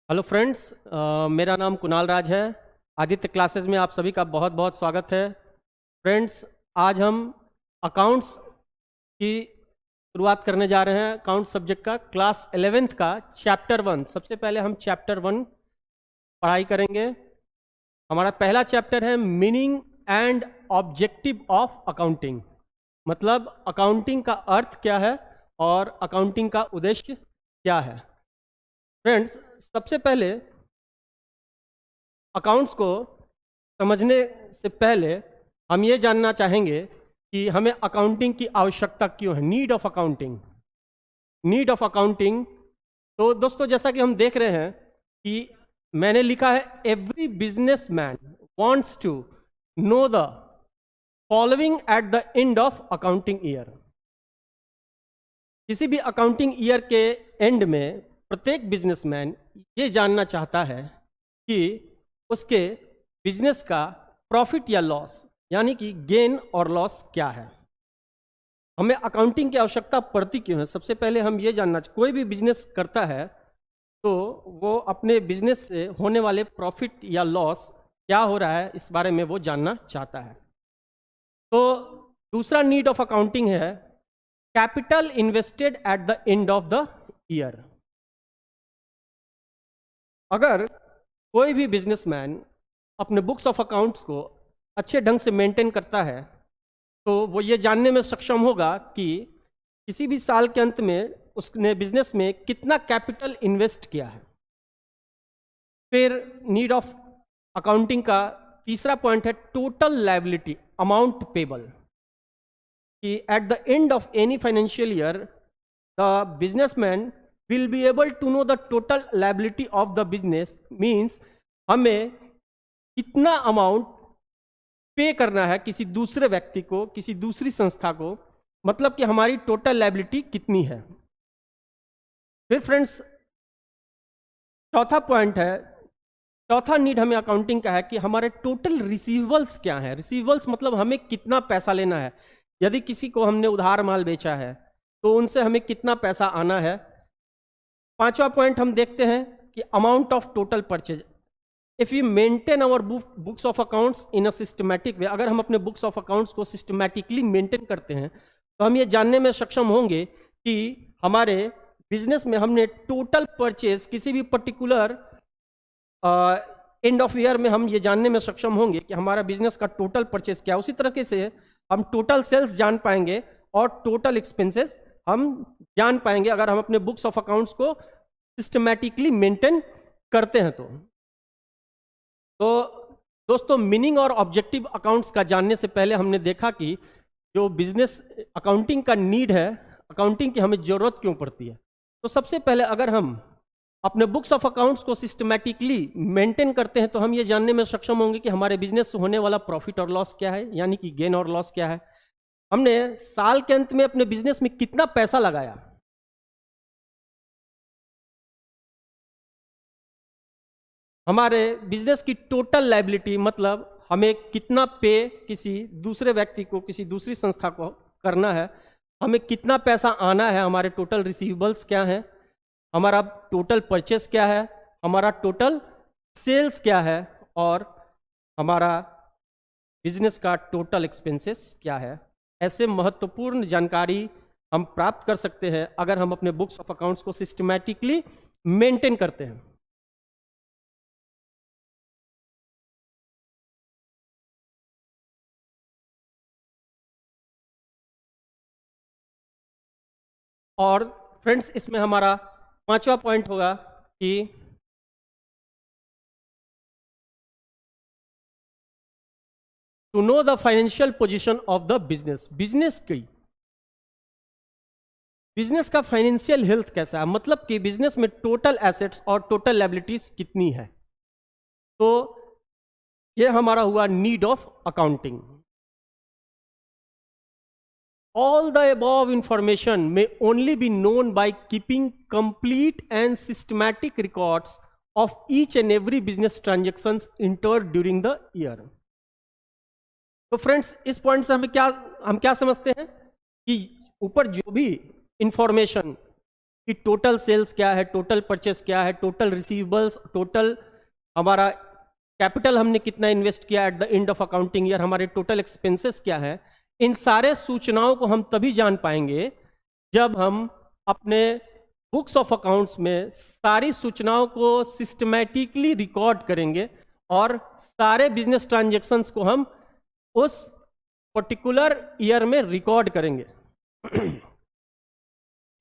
Hello friends, मेरा नाम कुणाल राज है। आदित्य क्लासेस में आप सभी का बहुत बहुत स्वागत है। फ्रेंड्स, आज हम अकाउंट्स की शुरुआत करने जा रहे हैं। अकाउंट सब्जेक्ट का क्लास 11th का चैप्टर 1। सबसे पहले हम चैप्टर 1 पढ़ाई करेंगे। हमारा पहला चैप्टर है meaning and objective of accounting. मतलब अकाउंटिंग का अर्थ क्या है और अकाउंटिंग का उद्देश्य क्या है। फ्रेंड्स, सबसे पहले अकाउंट्स को समझने से पहले हम ये जानना चाहेंगे कि हमें अकाउंटिंग की आवश्यकता क्यों है। Need of accounting. Need of accounting. तो दोस्तों, जैसा कि हम देख रहे हैं कि मैंने लिखा है every businessman wants to know the following at the end of accounting year. किसी भी अकाउंटिंग ईयर के एंड में प्रत्येक बिजनेसमैन ये जानना चाहता है कि उसके बिजनेस का प्रॉफिट या लॉस, यानी कि गेन और लॉस क्या है। हमें अकाउंटिंग की आवश्यकता पड़ती क्यों है। सबसे पहले हम ये जानना, कोई भी बिजनेस करता है तो वो अपने बिजनेस से होने वाले प्रॉफिट या लॉस क्या हो रहा है, इस बारे में वो जानना चाहता है। तो दूसरा नीड ऑफ अकाउंटिंग है capital invested at the end of the year. अगर कोई भी बिजनेसमैन अपने बुक्स ऑफ अकाउंट्स को अच्छे ढंग से मेंटेन करता है तो वो ये जानने में सक्षम होगा कि किसी भी साल के अंत में उसने बिजनेस में कितना कैपिटल इन्वेस्ट किया है। फिर नीड ऑफ अकाउंटिंग का तीसरा पॉइंट है टोटल लायबिलिटी अमाउंट पेबल, कि eight the end of any financial year the businessman will be able to know the total liability of the business। means हमें कितना amount पे करना है किसी दूसरे व्यक्ति को, किसी दूसरी संस्था को, मतलब कि हमारी टोटल लायबिलिटी कितनी है। फिर फ्रेंड्स, चौथा पॉइंट है, चौथा नीड हमें अकाउंटिंग का है कि हमारे टोटल रिसीवेबल्स क्या है। रिसीवेबल्स मतलब हमें कितना पैसा लेना है। यदि किसी को हमने उधार माल बेचा है तो उनसे हमें कितना पैसा आना है। पांचवा पॉइंट हम देखते हैं कि amount of total purchase. If you maintain our books of accounts in a systematic way, अगर हम अपने बुक्स ऑफ अकाउंट्स को सिस्टमैटिकली मेंटेन करते हैं तो हम ये जानने में सक्षम होंगे कि हमारे बिजनेस में हमने टोटल परचेज किसी भी पर्टिकुलर एंड ऑफ ईयर में हम ये जानने में सक्षम होंगे कि हमारा बिजनेस का टोटल परचेज क्या है। उसी तरीके से हम टोटल सेल्स जान पाएंगे और टोटल एक्सपेंसेस हम जान पाएंगे अगर हम अपने बुक्स ऑफ अकाउंट्स को सिस्टमैटिकली मेंटेन करते हैं। तो दोस्तों, मीनिंग और ऑब्जेक्टिव अकाउंट्स का जानने से पहले हमने देखा कि जो बिजनेस अकाउंटिंग का नीड है, अकाउंटिंग की हमें जरूरत क्यों पड़ती है। तो सबसे पहले अगर हम अपने बुक्स ऑफ अकाउंट्स को सिस्टमैटिकली मेंटेन करते हैं तो हम ये जानने में सक्षम होंगे कि हमारे बिजनेस से होने वाला प्रॉफिट और लॉस क्या है, यानी कि गेन और लॉस क्या है। हमने साल के अंत में अपने बिजनेस में कितना पैसा लगाया, हमारे बिजनेस की टोटल लायबिलिटी, मतलब हमें कितना पे किसी दूसरे व्यक्ति को, किसी दूसरी संस्था को करना है, हमें कितना पैसा आना है, हमारे टोटल रिसीवेबल्स क्या है, हमारा टोटल परचेस क्या है, हमारा टोटल सेल्स क्या है और हमारा बिजनेस का टोटल एक्सपेंसेस क्या है। ऐसे महत्वपूर्ण जानकारी हम प्राप्त कर सकते हैं अगर हम अपने बुक्स ऑफ अकाउंट्स को सिस्टमैटिकली मेंटेन करते हैं। और फ्रेंड्स, इसमें हमारा पांचवा पॉइंट होगा कि to know the financial position of the business. Business का फाइनेंशियल हेल्थ कैसा है, मतलब कि बिजनेस में टोटल एसेट्स और टोटल लायबिलिटीज कितनी है। तो ये हमारा हुआ need of accounting. All the above information may only be known by keeping complete and systematic records of each and every business transactions entered during the year। तो friends, इस point से हम क्या समझते हैं कि ऊपर जो भी इंफॉर्मेशन कि टोटल सेल्स क्या है, टोटल परचेस क्या है, टोटल रिसीवेबल्स, टोटल हमारा कैपिटल हमने कितना इन्वेस्ट किया eight the end of accounting year, हमारे टोटल एक्सपेंसेस क्या है। इन सारे सूचनाओं को हम तभी जान पाएंगे जब हम अपने बुक्स ऑफ अकाउंट्स में सारी सूचनाओं को सिस्टमैटिकली रिकॉर्ड करेंगे और सारे बिजनेस ट्रांजैक्शंस को हम उस पर्टिकुलर ईयर में रिकॉर्ड करेंगे।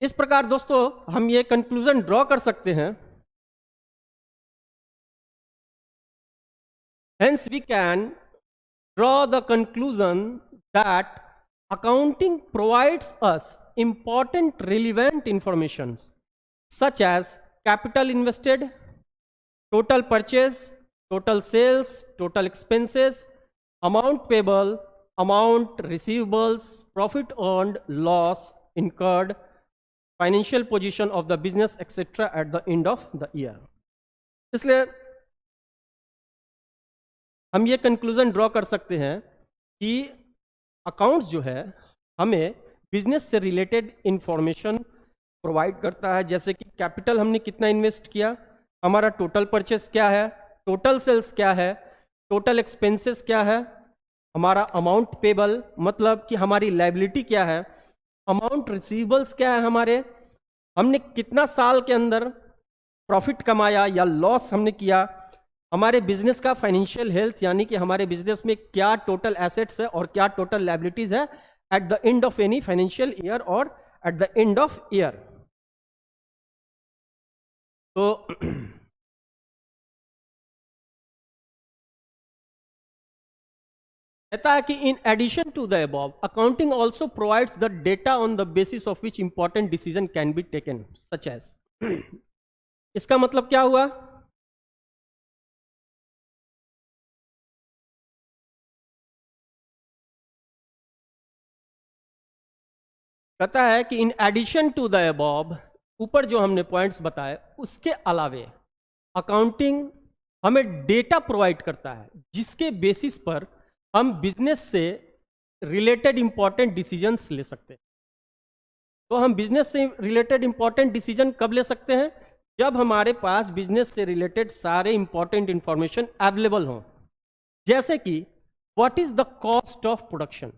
इस प्रकार दोस्तों हम ये कंक्लूजन ड्रॉ कर सकते हैं, hence we can draw the conclusion that accounting provides us important relevant information such as capital invested, total purchase, total sales, total expenses, amount payable, amount receivables, profit earned, loss incurred, financial position of the business etc. at the end of the year। इसलिए हम ये conclusion draw कर सकते हैं कि accounts जो है हमें बिजनेस से रिलेटेड इंफॉर्मेशन प्रोवाइड करता है, जैसे कि कैपिटल हमने कितना इन्वेस्ट किया, हमारा टोटल परचेस क्या है, टोटल सेल्स क्या है, टोटल एक्सपेंसेस क्या है, हमारा अमाउंट पेबल मतलब कि हमारी लायबिलिटी क्या है, अमाउंट रिसीवेबल्स क्या है, हमने कितना साल के अंदर प्रॉफिट कमाया या लॉस हमने किया, हमारे बिजनेस का फाइनेंशियल हेल्थ यानी कि हमारे बिजनेस में क्या टोटल एसेट्स है और क्या टोटल लायबिलिटीज है at the end of any financial year और at the end of year. तो कहता है कि in addition to the above accounting also provides the data on the basis of which important decision can be taken such as. इसका मतलब क्या हुआ, कहता है कि in addition to the above, ऊपर जो हमने पॉइंट्स बताए उसके अलावे अकाउंटिंग हमें डेटा प्रोवाइड करता है जिसके बेसिस पर हम बिजनेस से रिलेटेड इंपॉर्टेंट डिसीजंस ले सकते हैं। तो हम बिजनेस से रिलेटेड इंपॉर्टेंट डिसीजन कब ले सकते हैं, जब हमारे पास बिजनेस से रिलेटेड सारे इंपॉर्टेंट इंफॉर्मेशन अवेलेबल हों, जैसे कि what is the cost of production.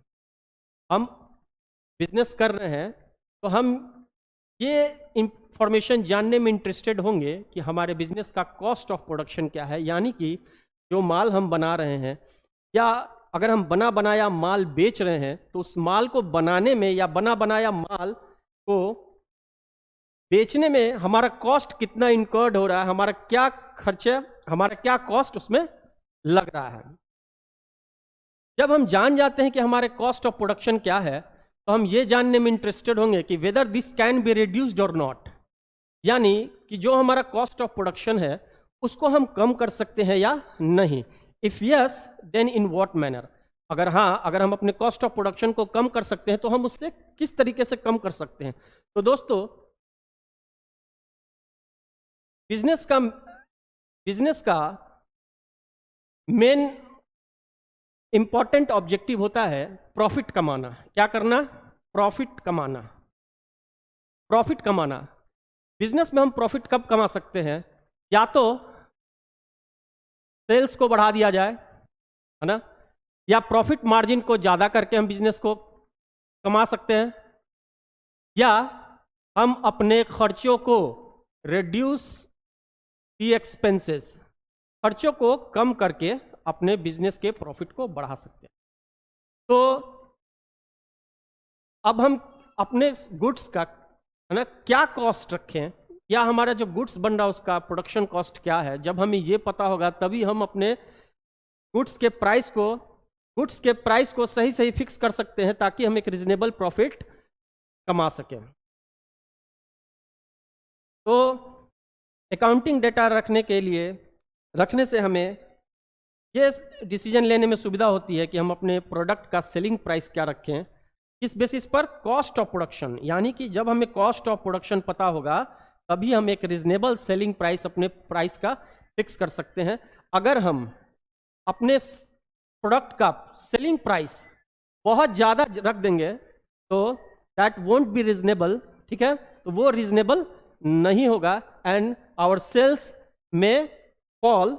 हम बिजनेस कर रहे हैं तो हम ये इंफॉर्मेशन जानने में इंटरेस्टेड होंगे कि हमारे बिजनेस का कॉस्ट ऑफ प्रोडक्शन क्या है, यानी कि जो माल हम बना रहे हैं या अगर हम बना बनाया माल बेच रहे हैं तो उस माल को बनाने में या बना बनाया माल को बेचने में हमारा कॉस्ट कितना इनकर्ड हो रहा है, हमारा क्या खर्चा, हमारा क्या कॉस्ट उसमें लग रहा है। जब हम जान जाते हैं कि हमारे कॉस्ट ऑफ प्रोडक्शन क्या है तो हम ये जानने में इंटरेस्टेड होंगे कि whether this can be reduced और नॉट, यानी कि जो हमारा कॉस्ट ऑफ प्रोडक्शन है उसको हम कम कर सकते हैं या नहीं। If yes then in what manner, अगर हाँ, अगर हम अपने कॉस्ट ऑफ प्रोडक्शन को कम कर सकते हैं तो हम उससे किस तरीके से कम कर सकते हैं। तो दोस्तों बिजनेस का मेन इंपॉर्टेंट ऑब्जेक्टिव होता है प्रॉफिट कमाना। क्या करना, प्रॉफिट कमाना। प्रॉफिट कमाना बिजनेस में हम प्रॉफिट कब कमा सकते हैं, या तो सेल्स को बढ़ा दिया जाए, है ना, या प्रॉफिट मार्जिन को ज़्यादा करके हम बिजनेस को कमा सकते हैं, या हम अपने खर्चों को रिड्यूस दी एक्सपेंसेस, खर्चों को कम करके अपने बिजनेस के प्रॉफिट को बढ़ा सकते हैं। तो अब हम अपने गुड्स का, है ना, क्या कॉस्ट रखें, या हमारा जो गुड्स बन रहा है उसका प्रोडक्शन कॉस्ट क्या है, जब हमें ये पता होगा तभी हम अपने गुड्स के प्राइस को सही सही फिक्स कर सकते हैं ताकि हम एक रीजनेबल प्रॉफिट कमा सकें। तो अकाउंटिंग डेटा रखने से हमें ये डिसीजन लेने में सुविधा होती है कि हम अपने प्रोडक्ट का सेलिंग प्राइस क्या रखें, किस बेसिस पर, कॉस्ट ऑफ प्रोडक्शन, यानी कि जब हमें कॉस्ट ऑफ प्रोडक्शन पता होगा तभी हम एक रीजनेबल सेलिंग प्राइस अपने प्राइस का फिक्स कर सकते हैं। अगर हम अपने प्रोडक्ट का सेलिंग प्राइस बहुत ज़्यादा रख देंगे तो दैट वोंट बी रीजनेबल, ठीक है, तो वो रीजनेबल नहीं होगा एंड आवर सेल्स में फॉल।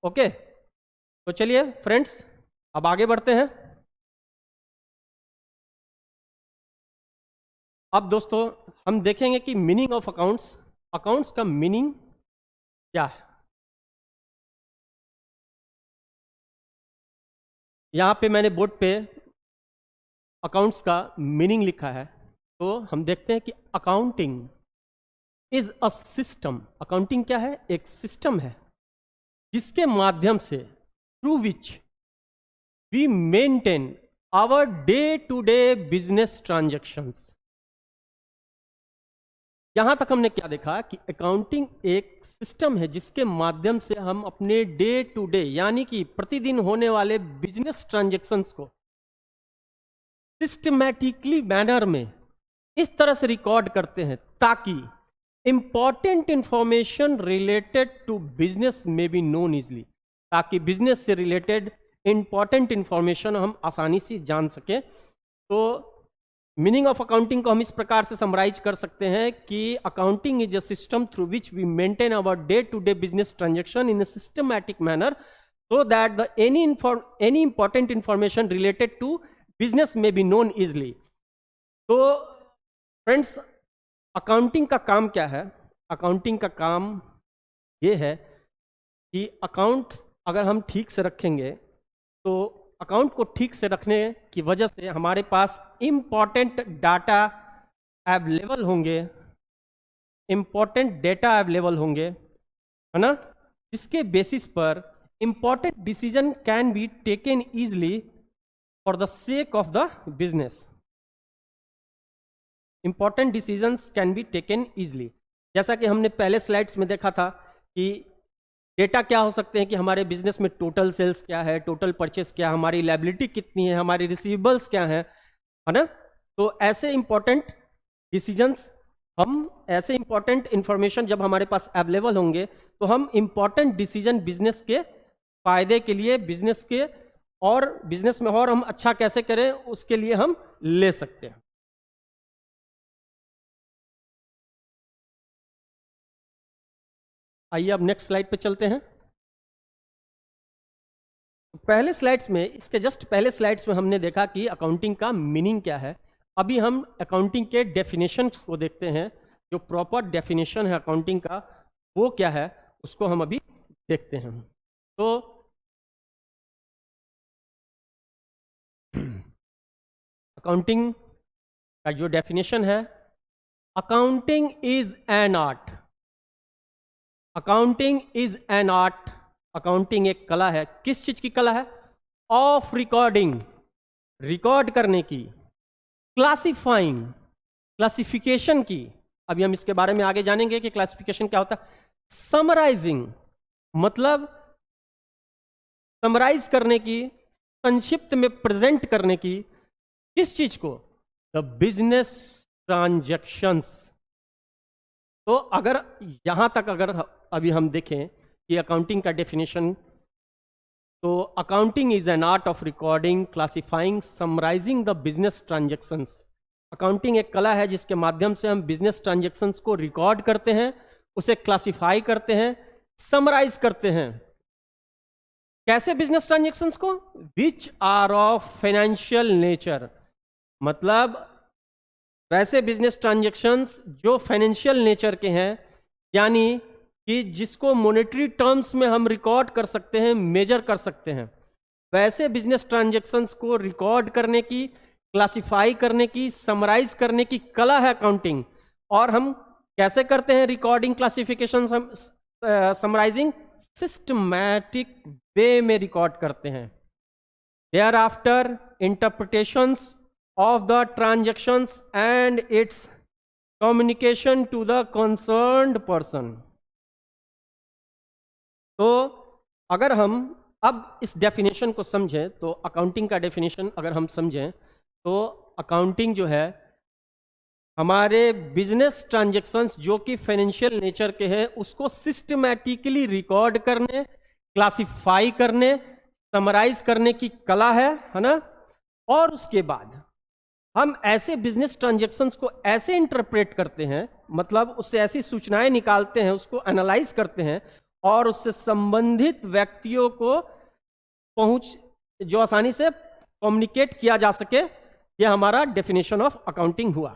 ओके, तो चलिए फ्रेंड्स अब आगे बढ़ते हैं। अब दोस्तों हम देखेंगे कि मीनिंग ऑफ अकाउंट्स, अकाउंट्स का मीनिंग क्या है। यहां पे मैंने बोर्ड पे अकाउंट्स का मीनिंग लिखा है, तो हम देखते हैं कि accounting is a system. Accounting क्या है? एक सिस्टम है जिसके माध्यम से through which we maintain our day to day business transactions. यहां तक हमने क्या देखा कि अकाउंटिंग एक सिस्टम है जिसके माध्यम से हम अपने डे टू डे यानी कि प्रतिदिन होने वाले बिजनेस ट्रांजैक्शंस को सिस्टमैटिकली मैनर में इस तरह से रिकॉर्ड करते हैं ताकि important information related to business में बी नोन इजली, ताकि बिजनेस से रिलेटेड इंपॉर्टेंट इंफॉर्मेशन हम आसानी से जान सकें। तो मीनिंग ऑफ अकाउंटिंग को हम इस प्रकार से समराइज कर सकते हैं कि accounting is a system through which we maintain our day to day business transaction in a systematic manner so that the any important information related to business may be known easily। तो friends accounting का काम क्या है? Accounting का काम ये है कि अकाउंट अगर हम ठीक से रखेंगे तो अकाउंट को ठीक से रखने की वजह से हमारे पास इंपॉर्टेंट डाटा अवेलेबल होंगे, इंपॉर्टेंट डेटा अवेलेबल होंगे, है ना, जिसके बेसिस पर important decision can be taken easily for the sake of the business। important decisions can be taken easily। जैसा कि हमने पहले स्लाइड्स में देखा था कि डेटा क्या हो सकते हैं कि हमारे बिजनेस में टोटल सेल्स क्या है, टोटल परचेस क्या है, हमारी लायबिलिटी कितनी है, हमारी रिसीवेबल्स क्या है ना। तो ऐसे इंपॉर्टेंट डिसीजंस ऐसे इंपॉर्टेंट इंफॉर्मेशन जब हमारे पास अवेलेबल होंगे तो हम इंपॉर्टेंट डिसीजन बिजनेस के फायदे के लिए, बिजनेस के और बिजनेस में और हम अच्छा कैसे करें उसके लिए हम ले सकते हैं। आइए अब नेक्स्ट स्लाइड पे चलते हैं। पहले स्लाइड्स में, इसके जस्ट पहले स्लाइड्स में हमने देखा कि अकाउंटिंग का मीनिंग क्या है। अभी हम अकाउंटिंग के डेफिनेशन को देखते हैं। जो प्रॉपर डेफिनेशन है अकाउंटिंग का वो क्या है उसको हम अभी देखते हैं। तो अकाउंटिंग का जो डेफिनेशन है, accounting is an art. Accounting is an art. Accounting एक कला है। किस चीज की कला है? ऑफ रिकॉर्डिंग, रिकॉर्ड करने की, क्लासिफाइंग, क्लासिफिकेशन की। अभी हम इसके बारे में आगे जानेंगे कि क्लासिफिकेशन क्या होता है। समराइजिंग मतलब समराइज करने की, संक्षिप्त में प्रेजेंट करने की। किस चीज को? The business transactions. तो अगर यहां तक अगर अभी हम देखें कि अकाउंटिंग का डेफिनेशन, तो accounting is an art of recording, classifying, summarising the business transactions. Accounting एक कला है जिसके माध्यम से हम बिजनेस ट्रांजैक्शंस को रिकॉर्ड करते हैं, उसे क्लासिफाई करते हैं, समराइज करते हैं। कैसे बिजनेस ट्रांजैक्शंस को? Which are of financial nature, मतलब वैसे बिजनेस ट्रांजैक्शंस जो फाइनेंशियल नेचर के हैं, यानी कि जिसको मॉनेटरी टर्म्स में हम रिकॉर्ड कर सकते हैं, मेजर कर सकते हैं। वैसे बिजनेस ट्रांजैक्शंस को रिकॉर्ड करने की, क्लासिफाई करने की, समराइज करने की कला है अकाउंटिंग। और हम कैसे करते हैं recording, classification, summarising? Systematic way में रिकॉर्ड करते हैं। Thereafter interpretations of the transactions and its communication to the concerned person। तो अगर हम अब इस डेफिनेशन को समझें तो अकाउंटिंग का डेफिनेशन अगर हम समझें तो अकाउंटिंग जो है हमारे बिजनेस ट्रांजैक्शंस जो कि फाइनेंशियल नेचर के हैं उसको सिस्टमैटिकली रिकॉर्ड करने, क्लासिफाई करने, समराइज करने की कला है ना। और उसके बाद हम ऐसे बिजनेस ट्रांजैक्शंस को ऐसे इंटरप्रेट करते हैं, मतलब उससे ऐसी सूचनाएं निकालते हैं, उसको एनालाइज करते हैं और उससे संबंधित व्यक्तियों को जो आसानी से कम्युनिकेट किया जा सके। यह हमारा डेफिनेशन ऑफ अकाउंटिंग हुआ।